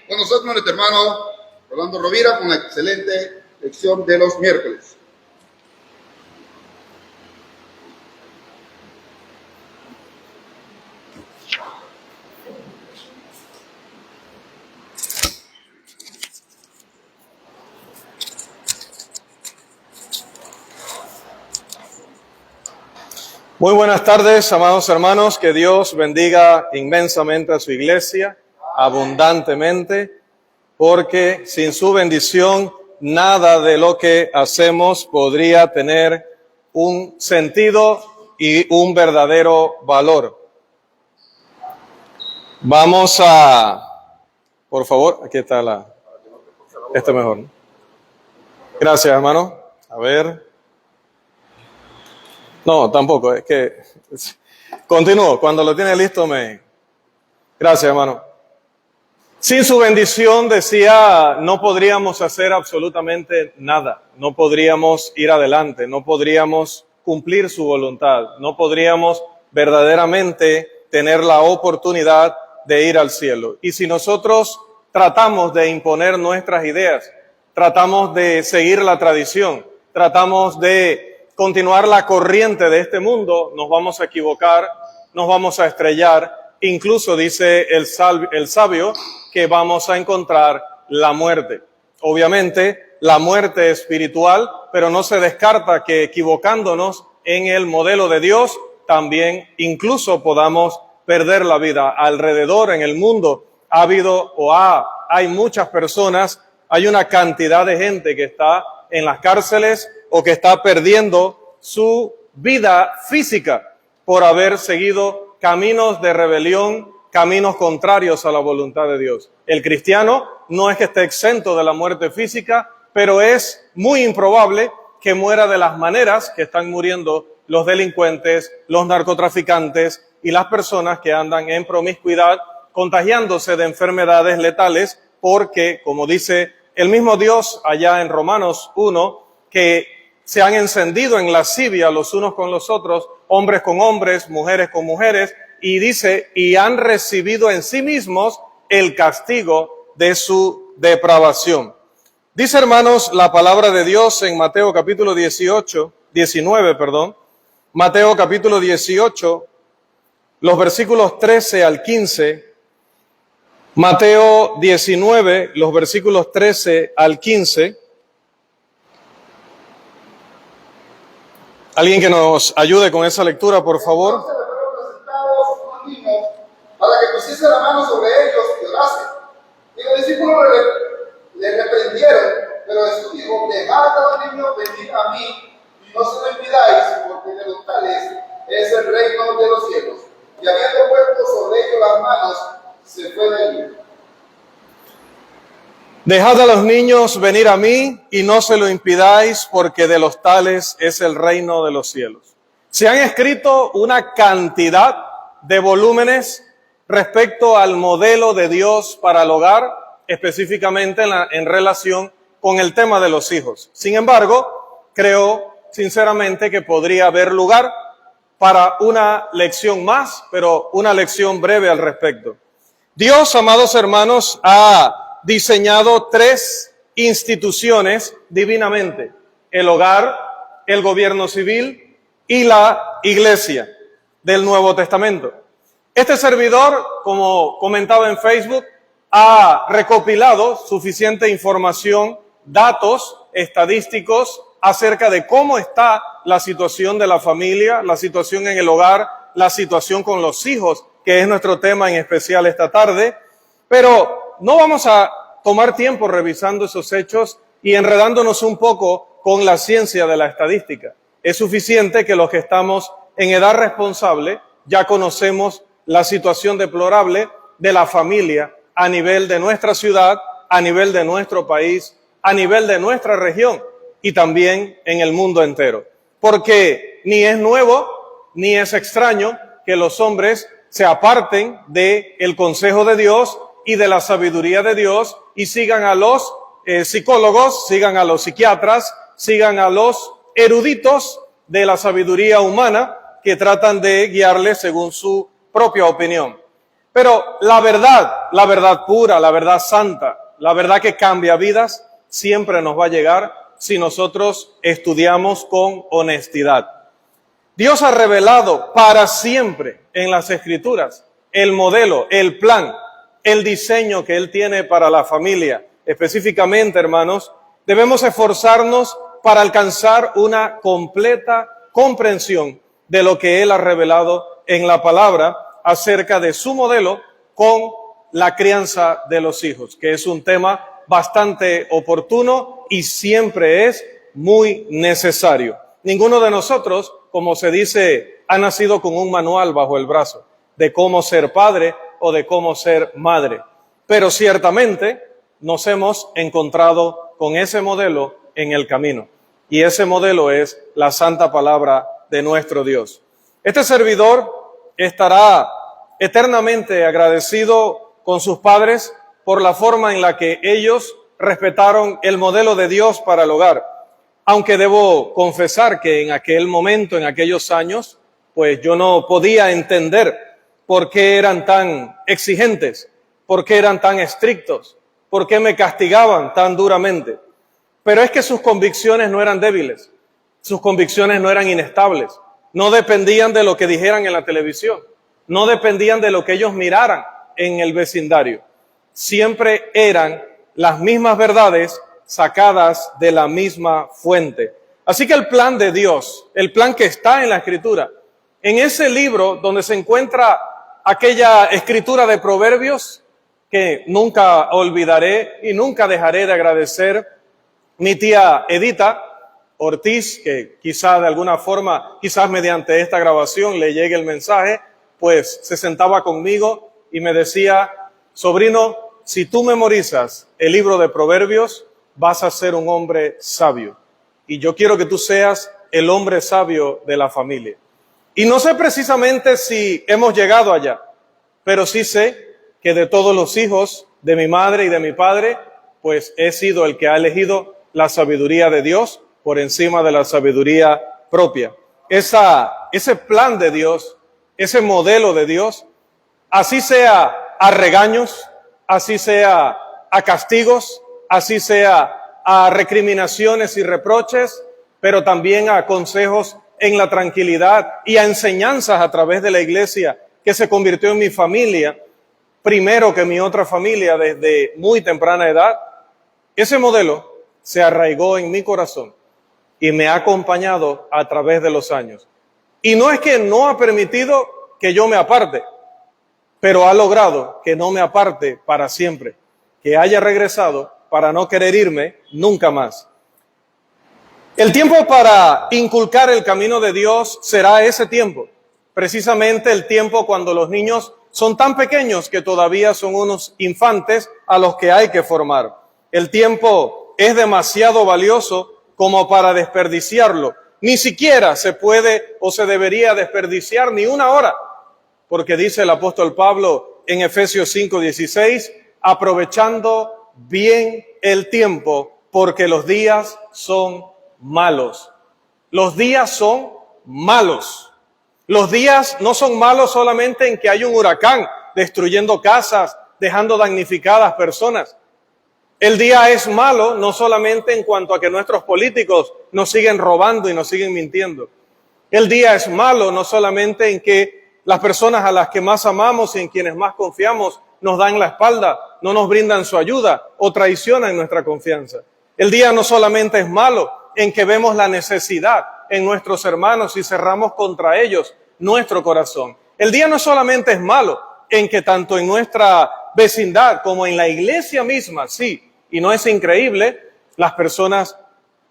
Con nosotros nuestro hermano Rolando Rovira con la excelente lección de los miércoles. Muy buenas tardes, amados hermanos, que Dios bendiga inmensamente a su iglesia, abundantemente, porque sin su bendición nada de lo que hacemos podría tener un sentido y un verdadero valor. Vamos a, por favor, aquí está este mejor, ¿no? Gracias, hermano. A ver. No, tampoco, es que continúo. Cuando lo tiene listo Gracias, hermano. Sin su bendición, decía, no podríamos hacer absolutamente nada. No podríamos ir adelante, no podríamos cumplir su voluntad, no podríamos verdaderamente tener la oportunidad de ir al cielo. Y si nosotros tratamos de imponer nuestras ideas, tratamos de seguir la tradición, tratamos de continuar la corriente de este mundo, nos vamos a equivocar, nos vamos a estrellar. Incluso dice el sabio que vamos a encontrar la muerte. Obviamente, la muerte espiritual, pero no se descarta que equivocándonos en el modelo de Dios, también incluso podamos perder la vida. Alrededor en el mundo hay muchas personas, hay una cantidad de gente que está en las cárceles o que está perdiendo su vida física por haber seguido caminos de rebelión, caminos contrarios a la voluntad de Dios. El cristiano no es que esté exento de la muerte física, pero es muy improbable que muera de las maneras que están muriendo los delincuentes, los narcotraficantes y las personas que andan en promiscuidad, contagiándose de enfermedades letales, porque, como dice el mismo Dios allá en Romanos 1, que se han encendido en lascivia los unos con los otros, hombres con hombres, mujeres con mujeres, y dice, y han recibido en sí mismos el castigo de su depravación. Dice, hermanos, la palabra de Dios en Mateo capítulo 19, Mateo capítulo 18, los versículos 13 al 15, Mateo 19, los versículos 13 al 15. Alguien que nos ayude con esa lectura, por favor. Entonces le fueron presentados unos niños para que pusiese la mano sobre ellos y orasen. Y los discípulos le reprendieron, pero Jesús dijo, dejad a los niños venir a mí y no se lo impidáis, porque de los tales es el reino de los cielos. Y habiendo puesto sobre ellos las manos, se fue de allí. Dejad a los niños venir a mí y no se lo impidáis, porque de los tales es el reino de los cielos. Se han escrito una cantidad de volúmenes respecto al modelo de Dios para el hogar, específicamente en relación con el tema de los hijos. Sin embargo, creo sinceramente que podría haber lugar para una lección más, pero una lección breve al respecto. Dios, amados hermanos, ha diseñado 3 instituciones divinamente: el hogar, el gobierno civil y la iglesia del Nuevo Testamento. Este servidor, como comentaba en Facebook, ha recopilado suficiente información, datos estadísticos acerca de cómo está la situación de la familia, la situación en el hogar, la situación con los hijos, que es nuestro tema en especial esta tarde. Pero no vamos a tomar tiempo revisando esos hechos y enredándonos un poco con la ciencia de la estadística. Es suficiente que los que estamos en edad responsable ya conocemos la situación deplorable de la familia a nivel de nuestra ciudad, a nivel de nuestro país, a nivel de nuestra región y también en el mundo entero. Porque ni es nuevo ni es extraño que los hombres se aparten del consejo de Dios y de la sabiduría de Dios y sigan a los psicólogos, sigan a los psiquiatras, sigan a los eruditos de la sabiduría humana que tratan de guiarles según su propia opinión. Pero la verdad pura, la verdad santa, la verdad que cambia vidas, siempre nos va a llegar si nosotros estudiamos con honestidad. Dios ha revelado para siempre en las Escrituras el modelo, el plan, el diseño que Él tiene para la familia. Específicamente, hermanos, debemos esforzarnos para alcanzar una completa comprensión de lo que Él ha revelado en la palabra acerca de su modelo con la crianza de los hijos, que es un tema bastante oportuno y siempre es muy necesario. Ninguno de nosotros, como se dice, ha nacido con un manual bajo el brazo de cómo ser padre o de cómo ser madre. Pero ciertamente nos hemos encontrado con ese modelo en el camino. Y ese modelo es la santa palabra de nuestro Dios. Este servidor estará eternamente agradecido con sus padres por la forma en la que ellos respetaron el modelo de Dios para el hogar. Aunque debo confesar que en aquel momento, en aquellos años, pues yo no podía entender por qué eran tan exigentes, por qué eran tan estrictos, por qué me castigaban tan duramente. Pero es que sus convicciones no eran débiles, sus convicciones no eran inestables, no dependían de lo que dijeran en la televisión, no dependían de lo que ellos miraran en el vecindario. Siempre eran las mismas verdades sacadas de la misma fuente. Así que el plan de Dios, el plan que está en la Escritura, en ese libro donde se encuentra aquella escritura de Proverbios que nunca olvidaré y nunca dejaré de agradecer, mi tía Edita Ortiz, que quizás de alguna forma, quizás mediante esta grabación le llegue el mensaje, pues se sentaba conmigo y me decía, sobrino, si tú memorizas el libro de Proverbios, vas a ser un hombre sabio. Y yo quiero que tú seas el hombre sabio de la familia. Y no sé precisamente si hemos llegado allá, pero sí sé que de todos los hijos de mi madre y de mi padre, pues he sido el que ha elegido la sabiduría de Dios por encima de la sabiduría propia. Ese plan de Dios, ese modelo de Dios, así sea a regaños, así sea a castigos, así sea a recriminaciones y reproches, pero también a consejos en la tranquilidad y a enseñanzas a través de la iglesia que se convirtió en mi familia, primero que mi otra familia desde muy temprana edad. Ese modelo se arraigó en mi corazón y me ha acompañado a través de los años. Y no es que no ha permitido que yo me aparte, pero ha logrado que no me aparte para siempre, que haya regresado para no querer irme nunca más. El tiempo para inculcar el camino de Dios será ese tiempo, precisamente el tiempo cuando los niños son tan pequeños que todavía son unos infantes a los que hay que formar. El tiempo es demasiado valioso como para desperdiciarlo. Ni siquiera se puede o se debería desperdiciar ni una hora, porque dice el apóstol Pablo en Efesios 5:16, aprovechando bien el tiempo, porque los días son malos. Los días son malos. Los días no son malos solamente en que hay un huracán destruyendo casas, dejando damnificadas personas. El día es malo no solamente en cuanto a que nuestros políticos nos siguen robando y nos siguen mintiendo. El día es malo no solamente en que las personas a las que más amamos y en quienes más confiamos nos dan la espalda, no nos brindan su ayuda o traicionan nuestra confianza. El día no solamente es malo en que vemos la necesidad en nuestros hermanos y cerramos contra ellos nuestro corazón. El día no solamente es malo en que tanto en nuestra vecindad como en la iglesia misma, sí, y no es increíble, las personas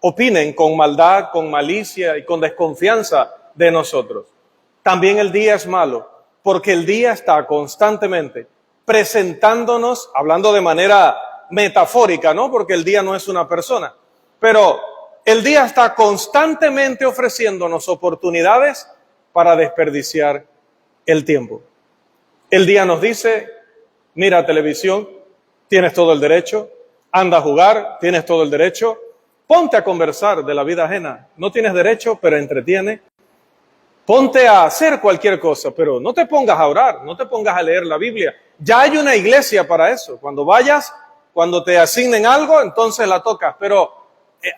opinen con maldad, con malicia y con desconfianza de nosotros. También el día es malo porque el día está constantemente presentándonos, hablando de manera metafórica, ¿no? Porque el día no es una persona, pero el día está constantemente ofreciéndonos oportunidades para desperdiciar el tiempo. El día nos dice, mira televisión, tienes todo el derecho, anda a jugar, tienes todo el derecho, ponte a conversar de la vida ajena, no tienes derecho, pero entretiene, ponte a hacer cualquier cosa, pero no te pongas a orar, no te pongas a leer la Biblia, ya hay una iglesia para eso. Cuando vayas, cuando te asignen algo, entonces la tocas. Pero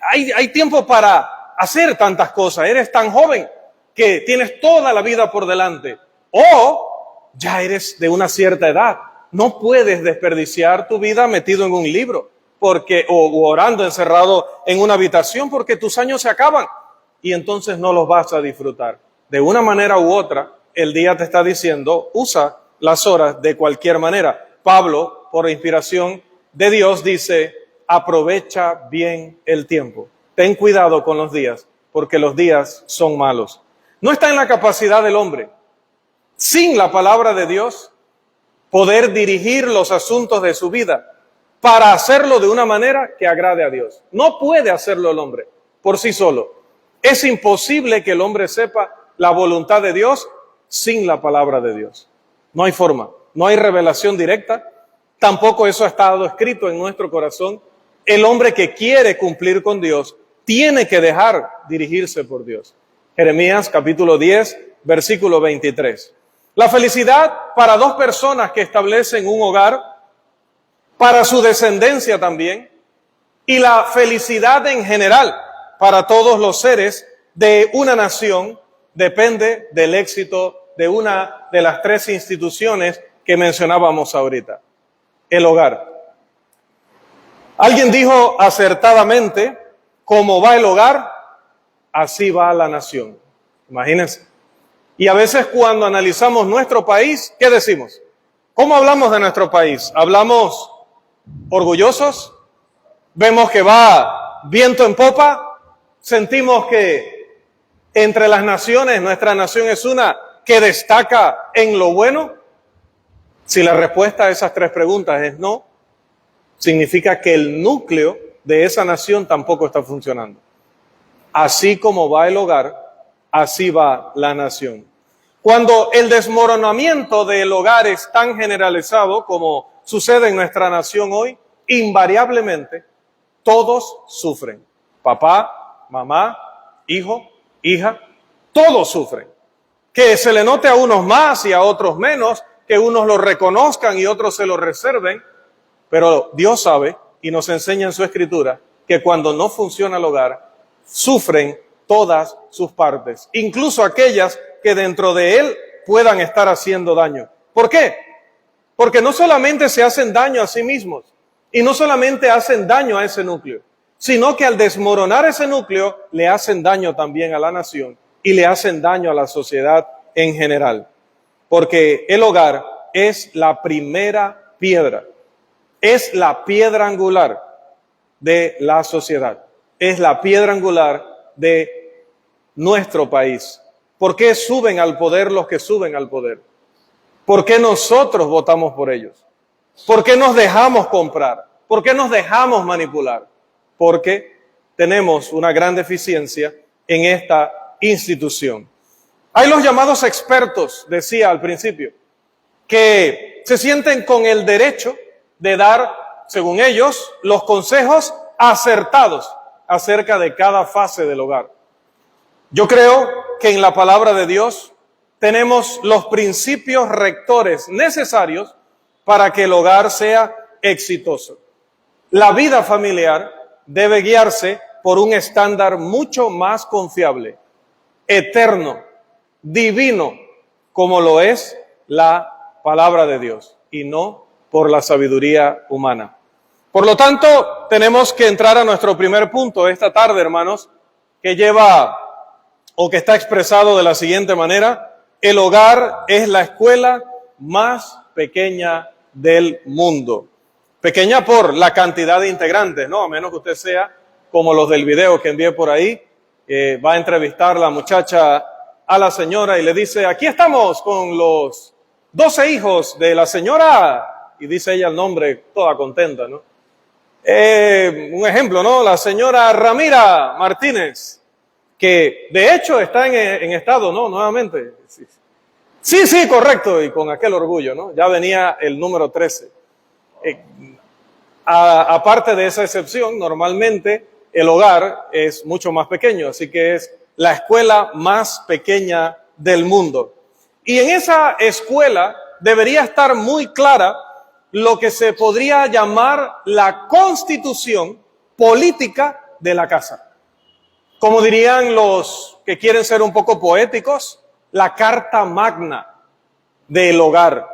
hay tiempo para hacer tantas cosas. Eres tan joven que tienes toda la vida por delante. O ya eres de una cierta edad. No puedes desperdiciar tu vida metido en un libro o orando encerrado en una habitación, porque tus años se acaban y entonces no los vas a disfrutar. De una manera u otra, el día te está diciendo, usa las horas de cualquier manera. Pablo, por inspiración de Dios, dice, aprovecha bien el tiempo. Ten cuidado con los días, porque los días son malos. No está en la capacidad del hombre, sin la palabra de Dios, poder dirigir los asuntos de su vida para hacerlo de una manera que agrade a Dios. No puede hacerlo el hombre por sí solo. Es imposible que el hombre sepa la voluntad de Dios sin la palabra de Dios. No hay forma, no hay revelación directa, tampoco eso ha estado escrito en nuestro corazón. El hombre que quiere cumplir con Dios tiene que dejar dirigirse por Dios. Jeremías capítulo 10, versículo 23. La felicidad para dos personas que establecen un hogar, para su descendencia también, y la felicidad en general para todos los seres de una nación depende del éxito de una de las tres instituciones que mencionábamos ahorita, el hogar. Alguien dijo acertadamente, como va el hogar, así va la nación. Imagínense. Y a veces cuando analizamos nuestro país, ¿qué decimos? ¿Cómo hablamos de nuestro país? ¿Hablamos orgullosos? ¿Vemos que va viento en popa? ¿Sentimos que entre las naciones, nuestra nación es una que destaca en lo bueno? Si la respuesta a esas tres preguntas es no, significa que el núcleo de esa nación tampoco está funcionando. Así como va el hogar, así va la nación. Cuando el desmoronamiento del hogar es tan generalizado como sucede en nuestra nación hoy, invariablemente todos sufren. Papá, mamá, hijo, hija, todos sufren. Que se le note a unos más y a otros menos, que unos lo reconozcan y otros se lo reserven, pero Dios sabe y nos enseña en su escritura que cuando no funciona el hogar, sufren todas sus partes, incluso aquellas que dentro de él puedan estar haciendo daño. ¿Por qué? Porque no solamente se hacen daño a sí mismos y no solamente hacen daño a ese núcleo, sino que al desmoronar ese núcleo le hacen daño también a la nación y le hacen daño a la sociedad en general. Porque el hogar es la primera piedra, es la piedra angular de la sociedad, es la piedra angular de nuestro país. ¿Por qué suben al poder los que suben al poder? ¿Por qué nosotros votamos por ellos? ¿Por qué nos dejamos comprar? ¿Por qué nos dejamos manipular? Porque tenemos una gran deficiencia en esta institución. Hay los llamados expertos, decía al principio, que se sienten con el derecho de dar, según ellos, los consejos acertados acerca de cada fase del hogar. Yo creo que en la palabra de Dios tenemos los principios rectores necesarios para que el hogar sea exitoso. La vida familiar debe guiarse por un estándar mucho más confiable, eterno, divino, como lo es la palabra de Dios, y no por la sabiduría humana. Por lo tanto, tenemos que entrar a nuestro primer punto esta tarde, hermanos, que que está expresado de la siguiente manera: el hogar es la escuela más pequeña del mundo. Pequeña por la cantidad de integrantes, ¿no? A menos que usted sea como los del video que envié por ahí, va a entrevistar la muchacha a la señora y le dice, aquí estamos con los 12 hijos de la señora, y dice ella el nombre toda contenta, ¿no? Un ejemplo, ¿no? La señora Ramira Martínez, que de hecho está en estado, ¿no? Nuevamente. Sí, correcto, y con aquel orgullo, ¿no? Ya venía el número 13. Aparte de esa excepción, normalmente el hogar es mucho más pequeño, así que es la escuela más pequeña del mundo. Y en esa escuela debería estar muy clara lo que se podría llamar la constitución política de la casa. Como dirían los que quieren ser un poco poéticos, la carta magna del hogar.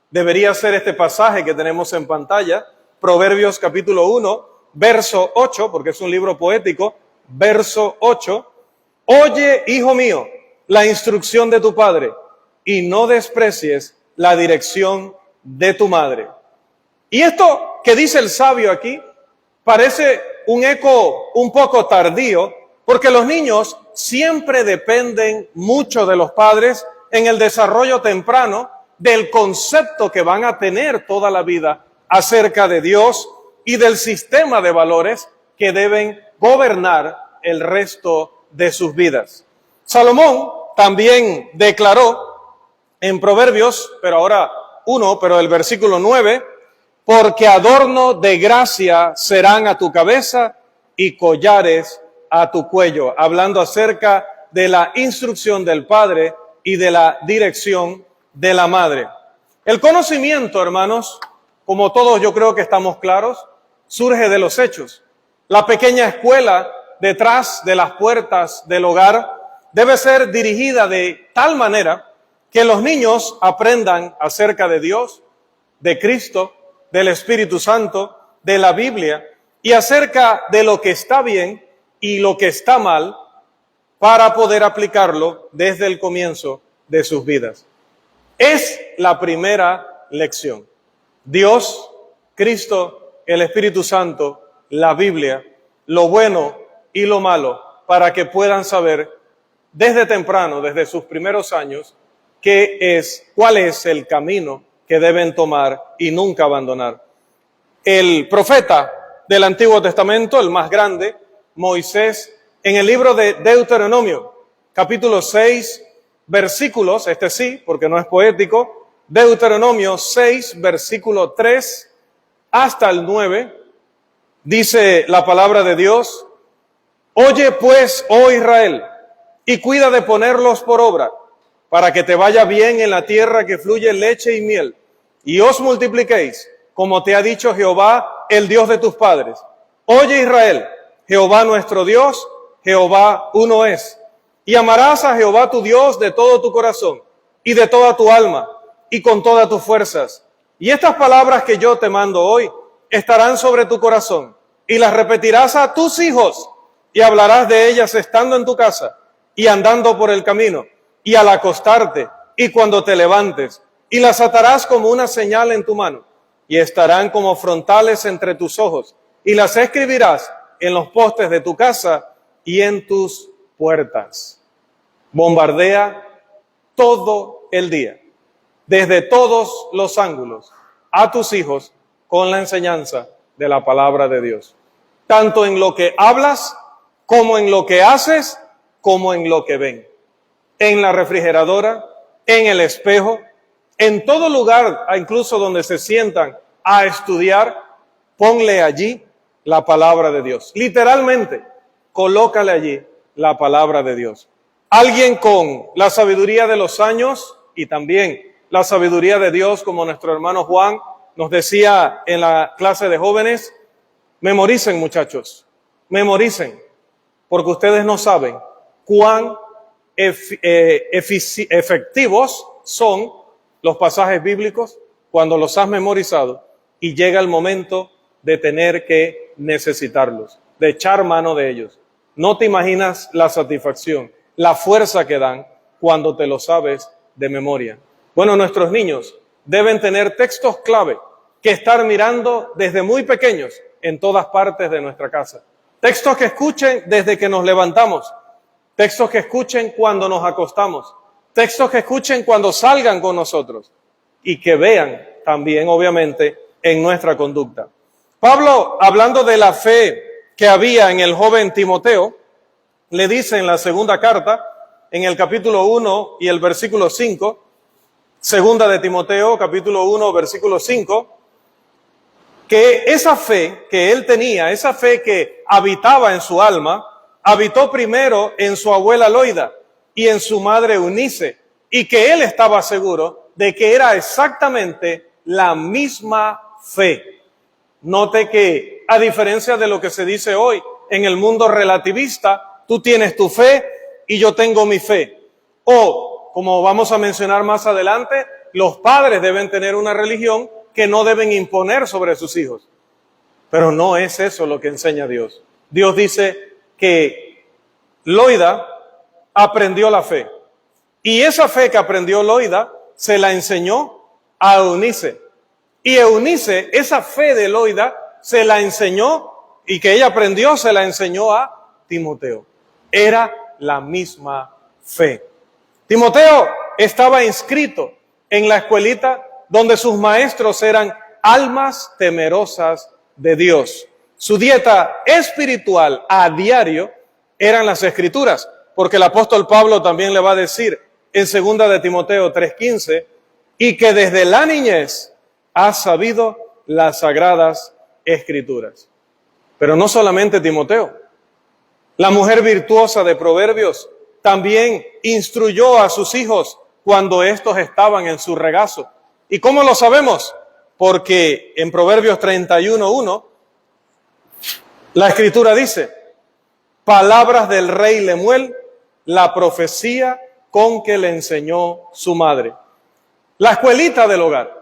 Debería ser este pasaje que tenemos en pantalla, Proverbios capítulo 1, verso 8, porque es un libro poético, verso 8. Oye, hijo mío, la instrucción de tu padre, y no desprecies la dirección de tu madre. Y esto que dice el sabio aquí parece un eco un poco tardío, porque los niños siempre dependen mucho de los padres en el desarrollo temprano del concepto que van a tener toda la vida acerca de Dios y del sistema de valores que deben gobernar el resto de sus vidas. Salomón también declaró en Proverbios, pero el versículo 9, porque adorno de gracia serán a tu cabeza y collares a tu cuello, hablando acerca de la instrucción del padre y de la dirección de la madre. El conocimiento, hermanos, como todos yo creo que estamos claros, surge de los hechos. La pequeña escuela detrás de las puertas del hogar debe ser dirigida de tal manera que los niños aprendan acerca de Dios, de Cristo, del Espíritu Santo, de la Biblia y acerca de lo que está bien y lo que está mal para poder aplicarlo desde el comienzo de sus vidas. Es la primera lección. Dios, Cristo, el Espíritu Santo, la Biblia, lo bueno y lo malo, para que puedan saber desde temprano, desde sus primeros años, cuál es el camino que deben tomar y nunca abandonar. El profeta del Antiguo Testamento, el más grande, Moisés, en el libro de Deuteronomio, capítulo 6, versículos, este sí, porque no es poético, Deuteronomio 6, versículo 3 hasta el 9, dice la palabra de Dios: Oye pues, oh Israel, y cuida de ponerlos por obra, para que te vaya bien en la tierra que fluye leche y miel, y os multipliquéis, como te ha dicho Jehová, el Dios de tus padres. Oye Israel, Jehová nuestro Dios, Jehová uno es. Y amarás a Jehová tu Dios de todo tu corazón, y de toda tu alma, y con todas tus fuerzas. Y estas palabras que yo te mando hoy estarán sobre tu corazón, y las repetirás a tus hijos, y hablarás de ellas estando en tu casa, y andando por el camino, y al acostarte, y cuando te levantes, y las atarás como una señal en tu mano, y estarán como frontales entre tus ojos, y las escribirás en los postes de tu casa y en tus puertas. Bombardea todo el día, desde todos los ángulos, a tus hijos con la enseñanza de la palabra de Dios. Tanto en lo que hablas, como en lo que haces, como en lo que ven. En la refrigeradora, en el espejo, en todo lugar, incluso donde se sientan a estudiar, ponle allí la palabra de Dios. Literalmente, colócale allí la palabra de Dios. Alguien con la sabiduría de los años y también la sabiduría de Dios, como nuestro hermano Juan nos decía en la clase de jóvenes: memoricen, muchachos, memoricen, porque ustedes no saben cuán efectivos son los pasajes bíblicos cuando los has memorizado y llega el momento de tener que necesitarlos, de echar mano de ellos. No te imaginas la satisfacción, la fuerza que dan cuando te lo sabes de memoria. Bueno, nuestros niños deben tener textos clave que estar mirando desde muy pequeños en todas partes de nuestra casa. Textos que escuchen desde que nos levantamos, textos que escuchen cuando nos acostamos, textos que escuchen cuando salgan con nosotros y que vean también, obviamente, en nuestra conducta. Pablo, hablando de la fe que había en el joven Timoteo, le dice en la segunda carta, en el capítulo 1 y el versículo 5, segunda de Timoteo, capítulo 1, versículo 5, que esa fe que él tenía, esa fe que habitaba en su alma, habitó primero en su abuela Loida y en su madre Eunice, y que él estaba seguro de que era exactamente la misma fe. Note que, a diferencia de lo que se dice hoy en el mundo relativista, tú tienes tu fe y yo tengo mi fe. O, como vamos a mencionar más adelante, los padres deben tener una religión que no deben imponer sobre sus hijos. Pero no es eso lo que enseña Dios. Dios dice que Loida aprendió la fe. Y esa fe que aprendió Loida se la enseñó a Eunice. Y Eunice, esa fe de Loida, se la enseñó, y que ella aprendió, se la enseñó a Timoteo. Era la misma fe. Timoteo estaba inscrito en la escuelita donde sus maestros eran almas temerosas de Dios. Su dieta espiritual a diario eran las Escrituras, porque el apóstol Pablo también le va a decir en 2 de Timoteo 3:15, y que desde la niñez has sabido las sagradas Escrituras. Pero no solamente Timoteo. La mujer virtuosa de Proverbios también instruyó a sus hijos cuando estos estaban en su regazo. ¿Y cómo lo sabemos? Porque en Proverbios 31:1, la Escritura dice, palabras del rey Lemuel, la profecía con que le enseñó su madre. La escuelita del hogar.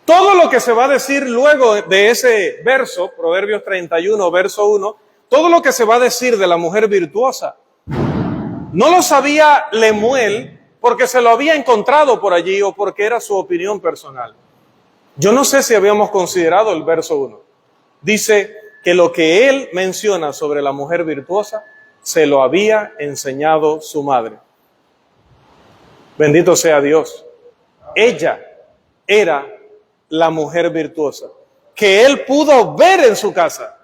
Todo lo que se va a decir luego de ese verso, Proverbios 31, verso 1, todo lo que se va a decir de la mujer virtuosa, no lo sabía Lemuel porque se lo había encontrado por allí o porque era su opinión personal. Yo no sé si habíamos considerado el verso 1. Dice que lo que él menciona sobre la mujer virtuosa se lo había enseñado su madre. Bendito sea Dios. Ella era la mujer virtuosa, que él pudo ver en su casa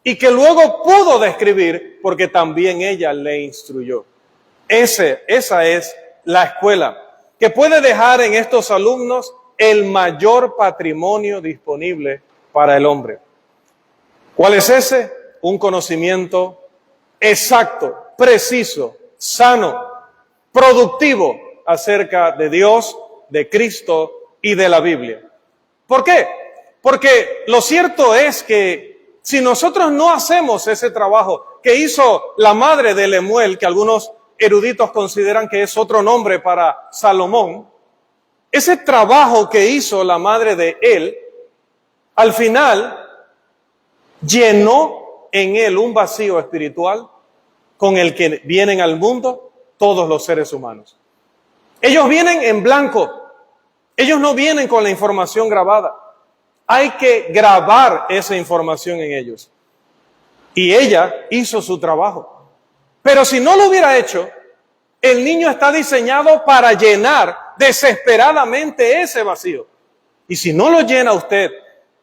y que luego pudo describir porque también ella le instruyó. Esa es la escuela que puede dejar en estos alumnos el mayor patrimonio disponible para el hombre. ¿Cuál es ese? Un conocimiento exacto, preciso, sano, productivo acerca de Dios, de Cristo y de la Biblia. ¿Por qué? Porque lo cierto es que si nosotros no hacemos ese trabajo que hizo la madre de Lemuel, que algunos eruditos consideran que es otro nombre para Salomón, ese trabajo que hizo la madre de él, al final llenó en él un vacío espiritual con el que vienen al mundo todos los seres humanos. Ellos vienen en blanco. Ellos no vienen con la información grabada. Hay que grabar esa información en ellos. Y ella hizo su trabajo. Pero si no lo hubiera hecho, el niño está diseñado para llenar desesperadamente ese vacío. Y si no lo llena usted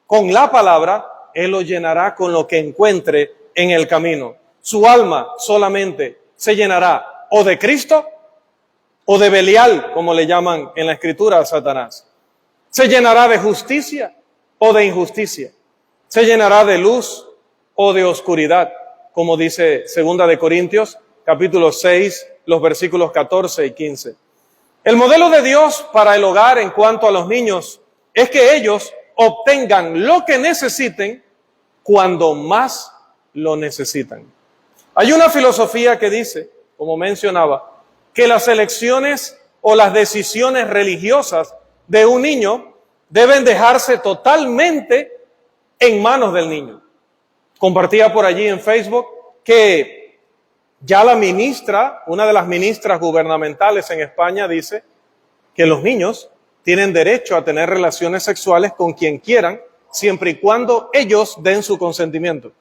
con la palabra, él lo llenará con lo que encuentre en el camino. Su alma solamente se llenará o de Cristo o de Belial, como le llaman en la Escritura a Satanás. Se llenará de justicia o de injusticia. Se llenará de luz o de oscuridad, como dice 2 de Corintios, capítulo 6, los versículos 14 y 15. El modelo de Dios para el hogar en cuanto a los niños es que ellos obtengan lo que necesiten cuando más lo necesitan. Hay una filosofía que dice, como mencionaba, que las elecciones o las decisiones religiosas de un niño deben dejarse totalmente en manos del niño. Compartía por allí en Facebook que ya la ministra, una de las ministras gubernamentales en España, dice que los niños tienen derecho a tener relaciones sexuales con quien quieran, siempre y cuando ellos den su consentimiento.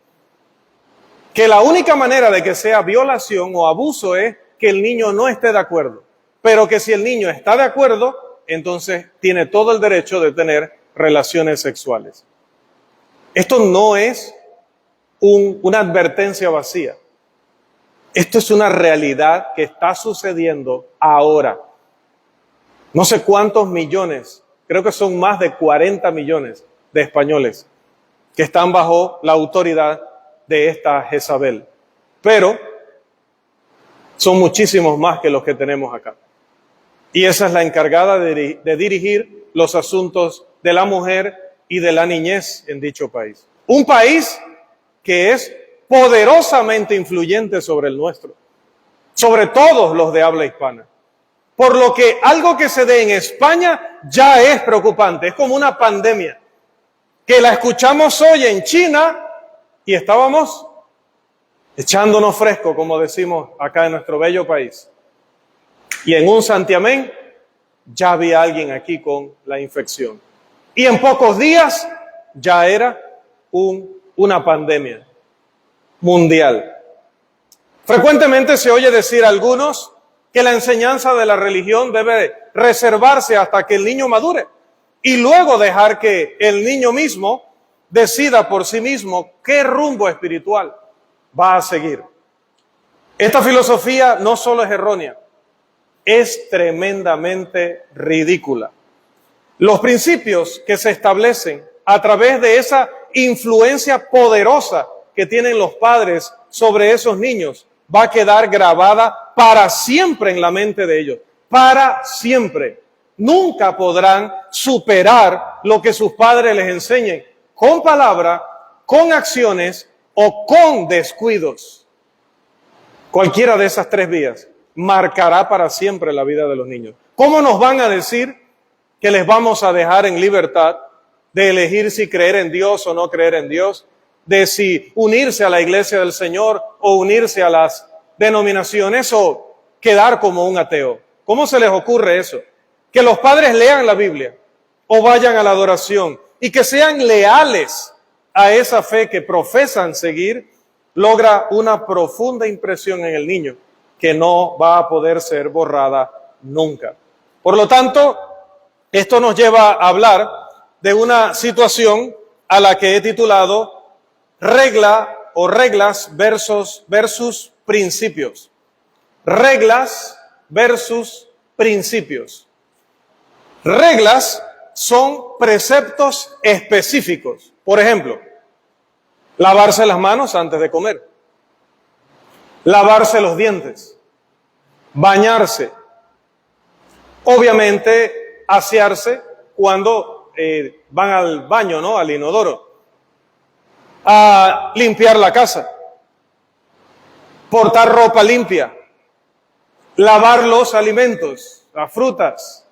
Que la única manera de que sea violación o abuso es que el niño no esté de acuerdo, pero que si el niño está de acuerdo, entonces tiene todo el derecho de tener relaciones sexuales. Esto no es una advertencia vacía. Esto es una realidad que está sucediendo ahora. No sé cuántos millones, creo que son más de 40 millones de españoles que están bajo la autoridad de esta Jezabel. Pero son muchísimos más que los que tenemos acá. y esa es la encargada de dirigir los asuntos de la mujer y de la niñez en dicho país. Un país que es poderosamente influyente sobre el nuestro, sobre todos los de habla hispana. Por lo que algo que se dé en España ya es preocupante, es como una pandemia, que la escuchamos hoy en China y estábamos echándonos fresco, como decimos acá en nuestro bello país. Y en un santiamén ya había alguien aquí con la infección. Y en pocos días ya era una pandemia mundial. Frecuentemente se oye decir a algunos que la enseñanza de la religión debe reservarse hasta que el niño madure y luego dejar que el niño mismo decida por sí mismo qué rumbo espiritual va a seguir. Esta filosofía no solo es errónea, es tremendamente ridícula. Los principios que se establecen a través de esa influencia poderosa que tienen los padres sobre esos niños va a quedar grabada para siempre en la mente de ellos, para siempre. Nunca podrán superar lo que sus padres les enseñen con palabra, con acciones o con descuidos. Cualquiera de esas tres vías marcará para siempre la vida de los niños. ¿Cómo nos van a decir que les vamos a dejar en libertad de elegir si creer en Dios o no creer en Dios, de si unirse a la iglesia del Señor o unirse a las denominaciones o quedar como un ateo? ¿Cómo se les ocurre eso? Que los padres lean la Biblia o vayan a la adoración y que sean leales a esa fe que profesan seguir, logra una profunda impresión en el niño que no va a poder ser borrada nunca. Por lo tanto, esto nos lleva a hablar de una situación a la que he titulado regla o reglas versus principios. Reglas versus principios. Reglas son preceptos específicos. Por ejemplo, lavarse las manos antes de comer, lavarse los dientes, bañarse, obviamente asearse cuando van al baño, ¿no? Al inodoro, a limpiar la casa, portar ropa limpia, lavar los alimentos, las frutas.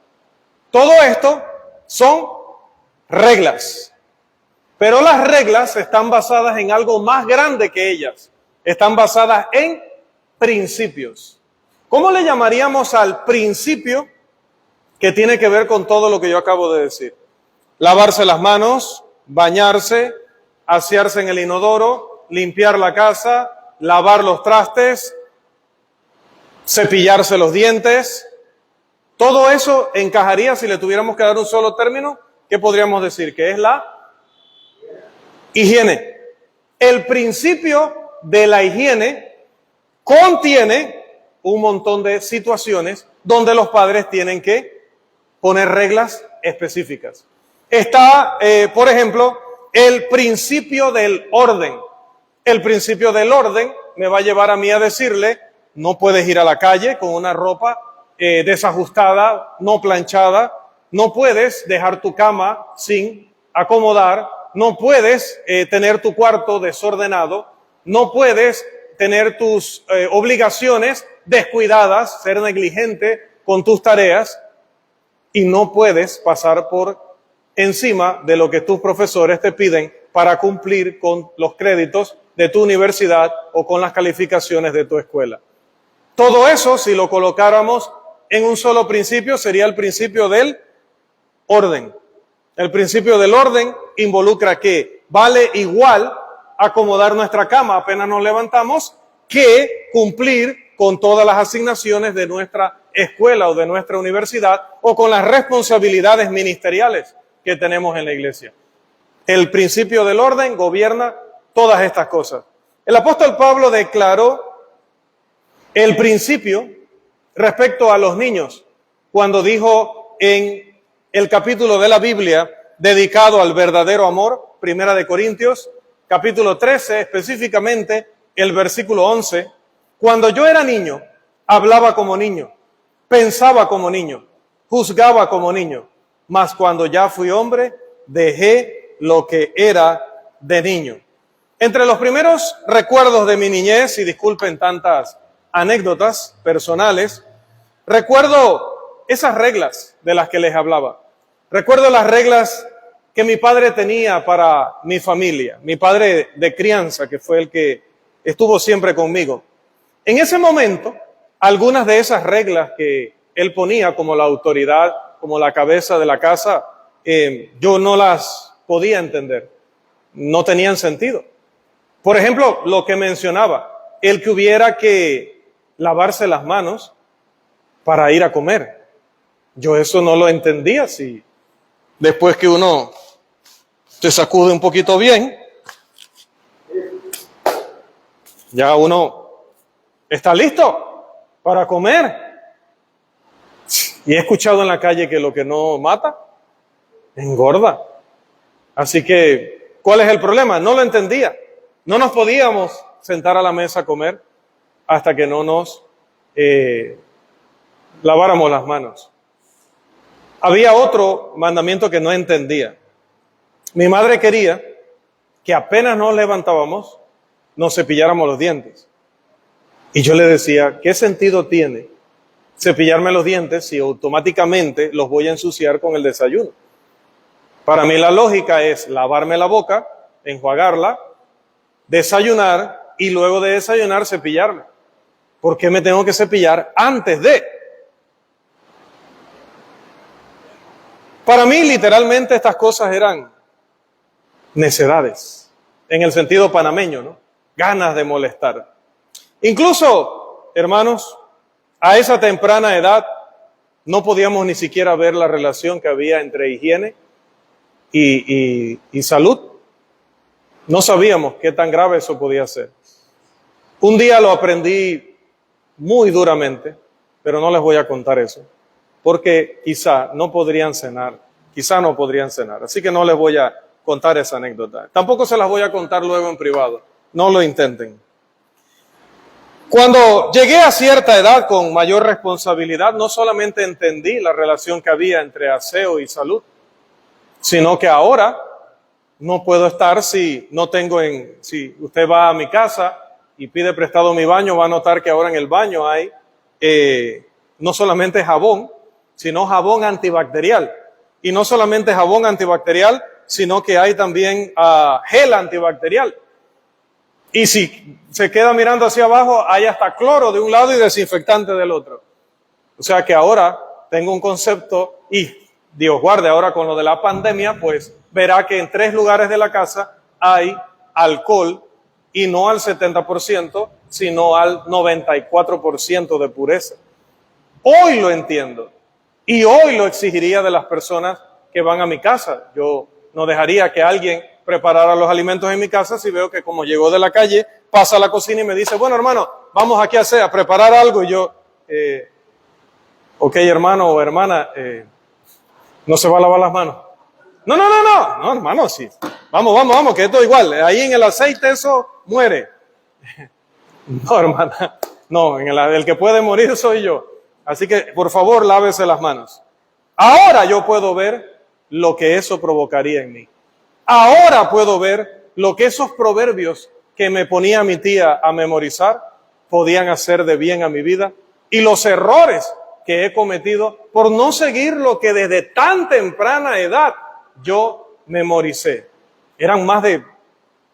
Todo esto son reglas. Pero las reglas están basadas en algo más grande que ellas. Están basadas en principios. ¿Cómo le llamaríamos al principio que tiene que ver con todo lo que yo acabo de decir? Lavarse las manos, bañarse, asearse en el inodoro, limpiar la casa, lavar los trastes, cepillarse los dientes. Todo eso encajaría, si le tuviéramos que dar un solo término, ¿qué podríamos decir? Que es la higiene. El principio de la higiene contiene un montón de situaciones donde los padres tienen que poner reglas específicas. Está, por ejemplo, el principio del orden. El principio del orden me va a llevar a mí a decirle, no puedes ir a la calle con una ropa desajustada, no planchada, no puedes dejar tu cama sin acomodar, no puedes tener tu cuarto desordenado, no puedes tener tus obligaciones descuidadas, ser negligente con tus tareas, y no puedes pasar por encima de lo que tus profesores te piden para cumplir con los créditos de tu universidad o con las calificaciones de tu escuela. Todo eso, si lo colocáramos en un solo principio, sería el principio del orden. El principio del orden involucra que vale igual acomodar nuestra cama apenas nos levantamos que cumplir con todas las asignaciones de nuestra escuela o de nuestra universidad o con las responsabilidades ministeriales que tenemos en la iglesia. El principio del orden gobierna todas estas cosas. El apóstol Pablo declaró el principio respecto a los niños cuando dijo en el capítulo de la Biblia dedicado al verdadero amor, Primera de Corintios, capítulo 13, específicamente el versículo 11, cuando yo era niño, hablaba como niño, pensaba como niño, juzgaba como niño, mas cuando ya fui hombre, dejé lo que era de niño. Entre los primeros recuerdos de mi niñez, y disculpen tantas anécdotas personales, recuerdo esas reglas de las que les hablaba. Recuerdo las reglas que mi padre tenía para mi familia, mi padre de crianza, que fue el que estuvo siempre conmigo. En ese momento, algunas de esas reglas que él ponía como la autoridad, como la cabeza de la casa, yo no las podía entender, no tenían sentido. Por ejemplo, lo que mencionaba, el que hubiera que lavarse las manos para ir a comer. Yo eso no lo entendía, si después que uno se sacude un poquito bien, ya uno está listo para comer. Y he escuchado en la calle que lo que no mata, engorda. Así que, ¿cuál es el problema? No lo entendía. No nos podíamos sentar a la mesa a comer hasta que no nos laváramos las manos. Había otro mandamiento que no entendía. Mi madre quería que apenas nos levantábamos, nos cepilláramos los dientes. Y yo le decía, ¿qué sentido tiene cepillarme los dientes si automáticamente los voy a ensuciar con el desayuno? Para mí la lógica es lavarme la boca, enjuagarla, desayunar y luego de desayunar cepillarme. ¿Por qué me tengo que cepillar antes de? Para mí literalmente estas cosas eran necedades, en el sentido panameño, ¿no? Ganas de molestar. Incluso, hermanos, a esa temprana edad no podíamos ni siquiera ver la relación que había entre higiene y salud. No sabíamos qué tan grave eso podía ser. Un día lo aprendí muy duramente, pero no les voy a contar eso, porque quizá no podrían cenar. Así que no les voy a contar esa anécdota. Tampoco se las voy a contar luego en privado. No lo intenten. Cuando llegué a cierta edad con mayor responsabilidad, no solamente entendí la relación que había entre aseo y salud, sino que ahora no puedo estar si usted va a mi casa y pide prestado mi baño, va a notar que ahora en el baño hay no solamente jabón, sino jabón antibacterial. Y no solamente jabón antibacterial, sino que hay también gel antibacterial. Y si se queda mirando hacia abajo, hay hasta cloro de un lado y desinfectante del otro. O sea que ahora tengo un concepto, y Dios guarde, ahora con lo de la pandemia, pues verá que en 3 lugares de la casa hay alcohol, y no al 70%, sino al 94% de pureza. Hoy lo entiendo, y hoy lo exigiría de las personas que van a mi casa. Yo no dejaría que alguien preparara los alimentos en mi casa si veo que, como llegó de la calle, pasa a la cocina y me dice, bueno, hermano, vamos aquí a preparar algo. Y yo, ok, hermano o hermana, ¿no se va a lavar las manos? No, hermano, sí. Vamos, que esto igual. Ahí en el aceite eso muere. No, hermana, no, el que puede morir soy yo. Así que, por favor, lávese las manos. Ahora yo puedo ver lo que eso provocaría en mí. Ahora puedo ver lo que esos proverbios que me ponía mi tía a memorizar podían hacer de bien a mi vida, y los errores que he cometido por no seguir lo que desde tan temprana edad yo memoricé. Eran más de,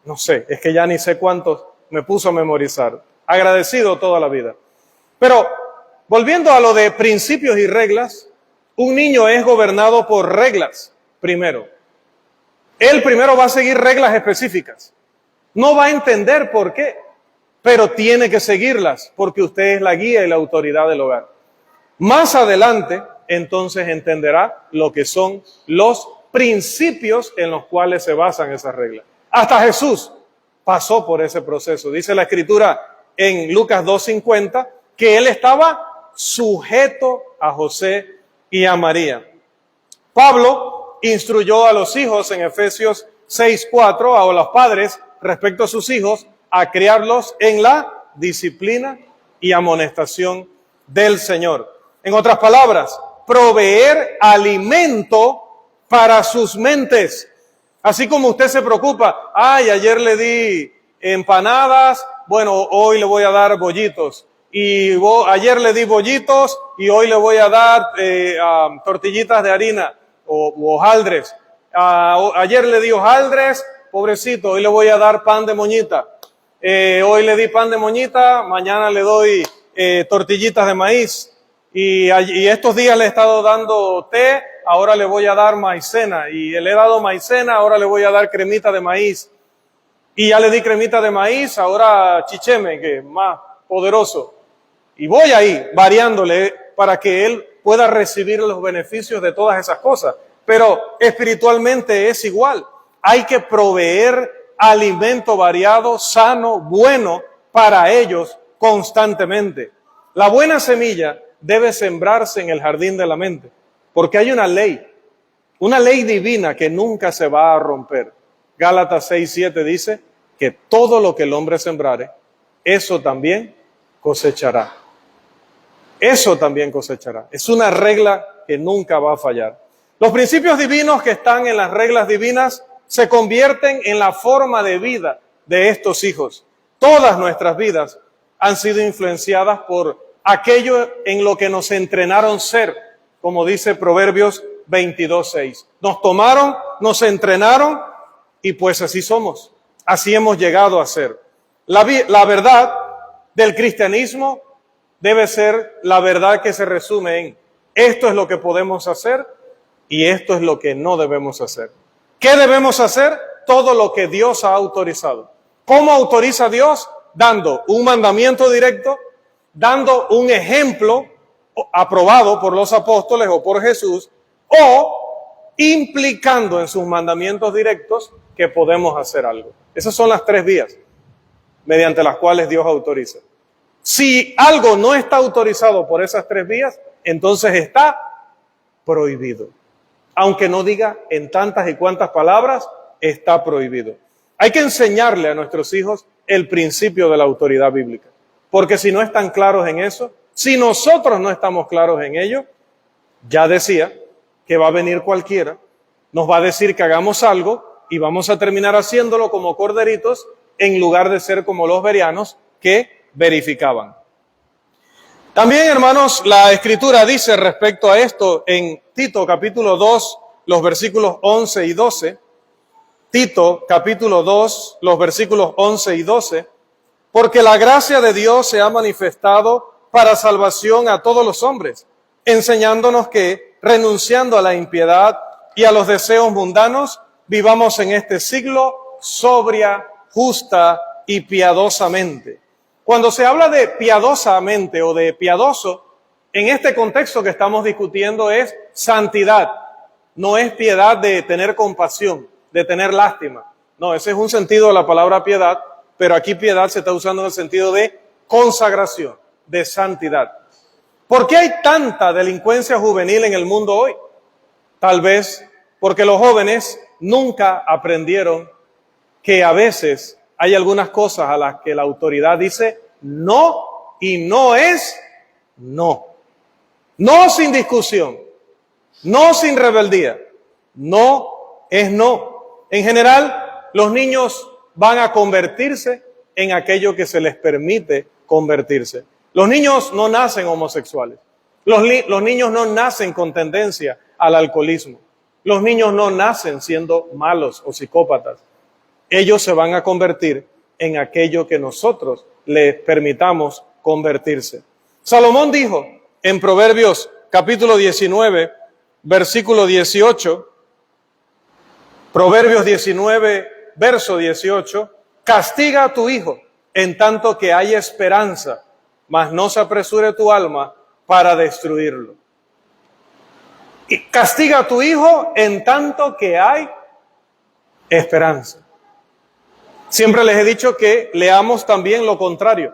no sé, es que ya ni sé cuántos me puso a memorizar. Agradecido toda la vida. Pero volviendo a lo de principios y reglas, un niño es gobernado por reglas primero. Él primero va a seguir reglas específicas. No va a entender por qué, pero tiene que seguirlas porque usted es la guía y la autoridad del hogar. Más adelante, entonces entenderá lo que son los principios en los cuales se basan esas reglas. Hasta Jesús pasó por ese proceso. Dice la Escritura en Lucas 2:50 que él estaba sujeto a José y a María. Pablo instruyó a los hijos en Efesios 6:4, a los padres respecto a sus hijos, a criarlos en la disciplina y amonestación del Señor. En otras palabras, proveer alimento para sus mentes. Así como usted se preocupa, ay, ayer le di empanadas, bueno, hoy le voy a dar bollitos. Y ayer le di bollitos y hoy le voy a dar tortillitas de harina o hojaldres. Ayer le di hojaldres, pobrecito, hoy le voy a dar pan de moñita. Hoy le di pan de moñita, mañana le doy tortillitas de maíz. Y estos días le he estado dando té, ahora le voy a dar maicena. Y le he dado maicena, ahora le voy a dar cremita de maíz. Y ya le di cremita de maíz, ahora chicheme, que es más poderoso. Y voy ahí variándole para que él pueda recibir los beneficios de todas esas cosas. Pero espiritualmente es igual. Hay que proveer alimento variado, sano, bueno para ellos constantemente. La buena semilla debe sembrarse en el jardín de la mente, porque hay una ley divina que nunca se va a romper. Gálatas 6:7 dice que todo lo que el hombre sembrare, eso también cosechará. Eso también cosechará. Es una regla que nunca va a fallar. Los principios divinos que están en las reglas divinas se convierten en la forma de vida de estos hijos. Todas nuestras vidas han sido influenciadas por aquello en lo que nos entrenaron ser, como dice Proverbios 22:6. Nos tomaron, nos entrenaron y pues así somos. Así hemos llegado a ser. La verdad del cristianismo debe ser la verdad que se resume en esto es lo que podemos hacer y esto es lo que no debemos hacer. ¿Qué debemos hacer? Todo lo que Dios ha autorizado. ¿Cómo autoriza Dios? Dando un mandamiento directo, dando un ejemplo aprobado por los apóstoles o por Jesús, o implicando en sus mandamientos directos que podemos hacer algo. Esas son las tres vías mediante las cuales Dios autoriza. Si algo no está autorizado por esas tres vías, entonces está prohibido. Aunque no diga en tantas y cuantas palabras, está prohibido. Hay que enseñarle a nuestros hijos el principio de la autoridad bíblica. Porque si no están claros en eso, si nosotros no estamos claros en ello, ya decía que va a venir cualquiera, nos va a decir que hagamos algo y vamos a terminar haciéndolo como corderitos en lugar de ser como los bereanos que verificaban. También, hermanos, la Escritura dice respecto a esto en Tito capítulo 2, los versículos 11 y 12. Tito capítulo 2, los versículos 11 y 12. Porque la gracia de Dios se ha manifestado para salvación a todos los hombres, enseñándonos que, renunciando a la impiedad y a los deseos mundanos, vivamos en este siglo sobria, justa y piadosamente. Cuando se habla de piadosamente o de piadoso, en este contexto que estamos discutiendo es santidad. No es piedad de tener compasión, de tener lástima. No, ese es un sentido de la palabra piedad, pero aquí piedad se está usando en el sentido de consagración, de santidad. ¿Por qué hay tanta delincuencia juvenil en el mundo hoy? Tal vez porque los jóvenes nunca aprendieron que a veces hay algunas cosas a las que la autoridad dice no y no es no. No sin discusión, no sin rebeldía, no es no. En general, los niños van a convertirse en aquello que se les permite convertirse. Los niños no nacen homosexuales. Los niños no nacen con tendencia al alcoholismo. Los niños no nacen siendo malos o psicópatas. Ellos se van a convertir en aquello que nosotros les permitamos convertirse. Salomón dijo en Proverbios capítulo 19, versículo 18, Proverbios 19, verso 18, castiga a tu hijo en tanto que hay esperanza, mas no se apresure tu alma para destruirlo. Y castiga a tu hijo en tanto que hay esperanza. Siempre les he dicho que leamos también lo contrario,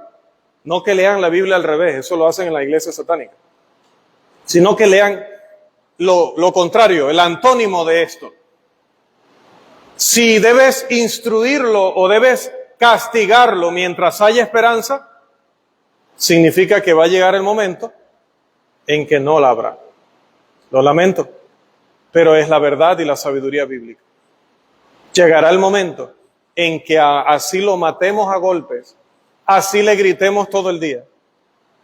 no que lean la Biblia al revés, eso lo hacen en la iglesia satánica, sino que lean lo contrario, el antónimo de esto. Si debes instruirlo o debes castigarlo mientras haya esperanza, significa que va a llegar el momento en que no la habrá. Lo lamento, pero es la verdad y la sabiduría bíblica. Llegará el momento en que así lo matemos a golpes, así le gritemos todo el día,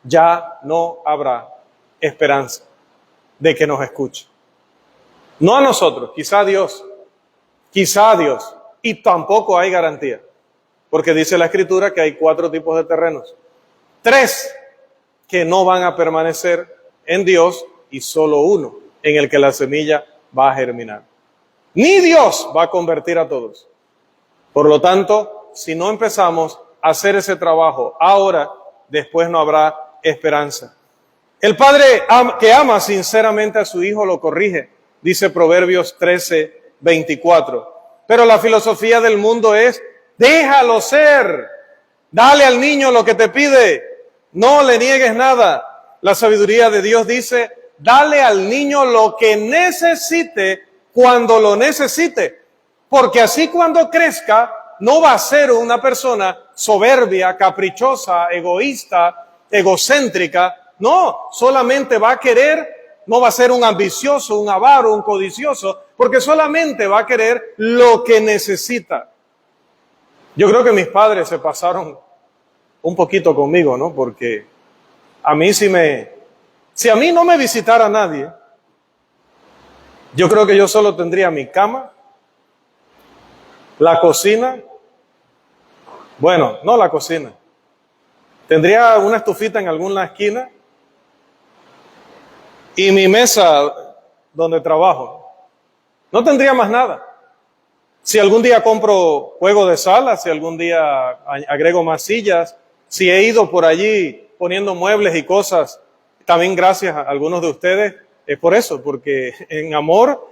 ya no habrá esperanza de que nos escuche. No a nosotros, quizá a Dios, y tampoco hay garantía, porque dice la Escritura que hay 4 tipos de terrenos, 3 que no van a permanecer en Dios y solo uno en el que la semilla va a germinar. Ni Dios va a convertir a todos. Por lo tanto, si no empezamos a hacer ese trabajo ahora, después no habrá esperanza. El padre que ama sinceramente a su hijo lo corrige, dice Proverbios 13:24. Pero la filosofía del mundo es, déjalo ser, dale al niño lo que te pide, no le niegues nada. La sabiduría de Dios dice, dale al niño lo que necesite cuando lo necesite, porque así cuando crezca no va a ser una persona soberbia, caprichosa, egoísta, egocéntrica. No, solamente va a querer, no va a ser un ambicioso, un avaro, un codicioso, porque solamente va a querer lo que necesita. Yo creo que mis padres se pasaron un poquito conmigo, ¿no? Porque a mí si a mí no me visitara nadie, yo creo que yo solo tendría mi cama, la cocina, bueno, no la cocina, tendría una estufita en alguna esquina y mi mesa donde trabajo. No tendría más nada. Si algún día compro juego de sala, si algún día agrego más sillas, si he ido por allí poniendo muebles y cosas, también gracias a algunos de ustedes, es por eso, porque en amor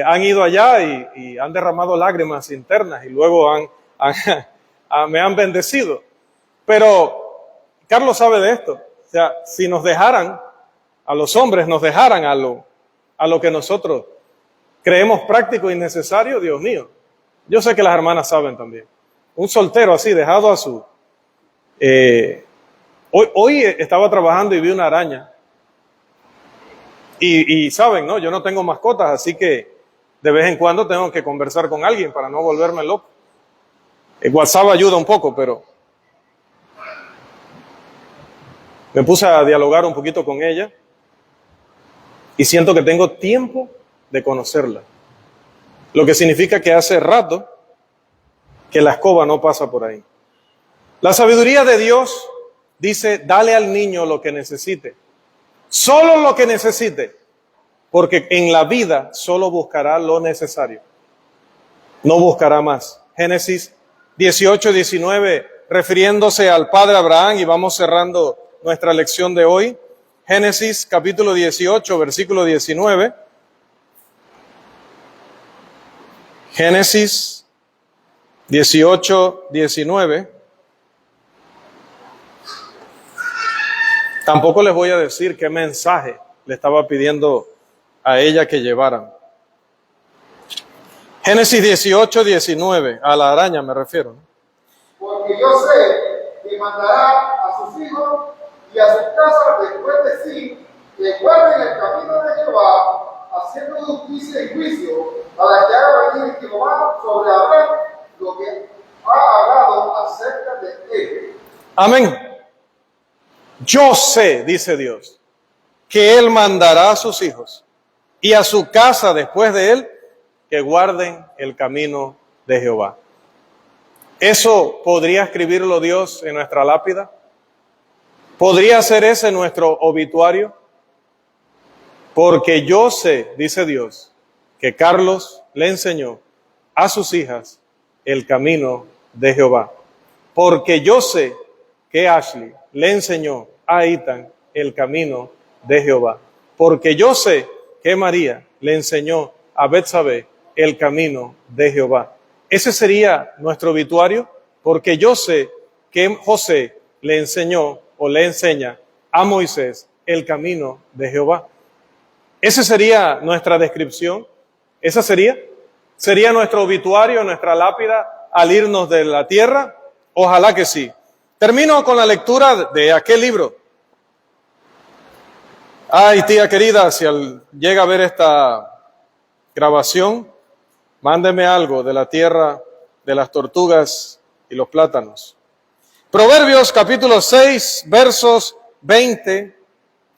han ido allá y han derramado lágrimas internas y luego me han bendecido. Pero Carlos sabe de esto. O sea, si nos dejaran, a los hombres nos dejaran a lo que nosotros creemos práctico y necesario, Dios mío. Yo sé que las hermanas saben también. Un soltero así, dejado a su... Hoy estaba trabajando y vi una araña. Y saben, ¿no? Yo no tengo mascotas, así que de vez en cuando tengo que conversar con alguien para no volverme loco. El WhatsApp ayuda un poco, pero me puse a dialogar un poquito con ella y siento que tengo tiempo de conocerla. Lo que significa que hace rato que la escoba no pasa por ahí. La sabiduría de Dios dice, dale al niño lo que necesite. Solo lo que necesite. Porque en la vida solo buscará lo necesario. No buscará más. Génesis 18:19, refiriéndose al padre Abraham, y vamos cerrando nuestra lección de hoy. Génesis capítulo 18, versículo 19. Génesis 18:19. Tampoco les voy a decir qué mensaje le estaba pidiendo a ella que llevaran. Génesis 18:19, a la araña me refiero. Porque yo sé que mandará a sus hijos y a sus casas después de sí, que guarden el camino de Jehová, haciendo justicia y juicio, para que haga venir Jehová sobre Abraham lo que ha hablado acerca de él. Amén. Yo sé, dice Dios, que Él mandará a sus hijos y a su casa después de Él que guarden el camino de Jehová. ¿Eso podría escribirlo Dios en nuestra lápida? ¿Podría ser ese nuestro obituario? Porque yo sé, dice Dios, que Carlos le enseñó a sus hijas el camino de Jehová. Porque yo sé que Ashley le enseñó a Ethan el camino de Jehová. Porque yo sé que María le enseñó a Betsabé el camino de Jehová. Ese sería nuestro obituario, porque yo sé que José le enseñó o le enseña a Moisés el camino de Jehová. Esa sería nuestra descripción. Esa sería nuestro obituario, nuestra lápida al irnos de la tierra. Ojalá que sí. Termino con la lectura de aquel libro. Ay, tía querida, si llega a ver esta grabación, mándeme algo de la tierra de las tortugas y los plátanos. Proverbios capítulo 6, versos 20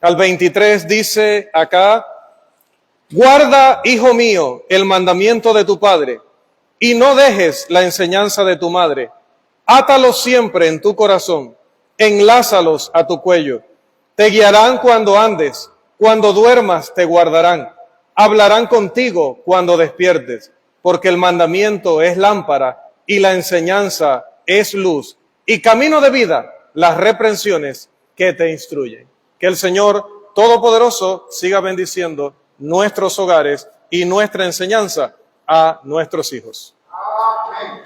al 23 dice acá: guarda, hijo mío, el mandamiento de tu padre, y no dejes la enseñanza de tu madre. Átalos siempre en tu corazón, enlázalos a tu cuello. Te guiarán cuando andes, cuando duermas te guardarán. Hablarán contigo cuando despiertes, porque el mandamiento es lámpara y la enseñanza es luz, y camino de vida las reprensiones que te instruyen. Que el Señor Todopoderoso siga bendiciendo nuestros hogares y nuestra enseñanza a nuestros hijos. Amén.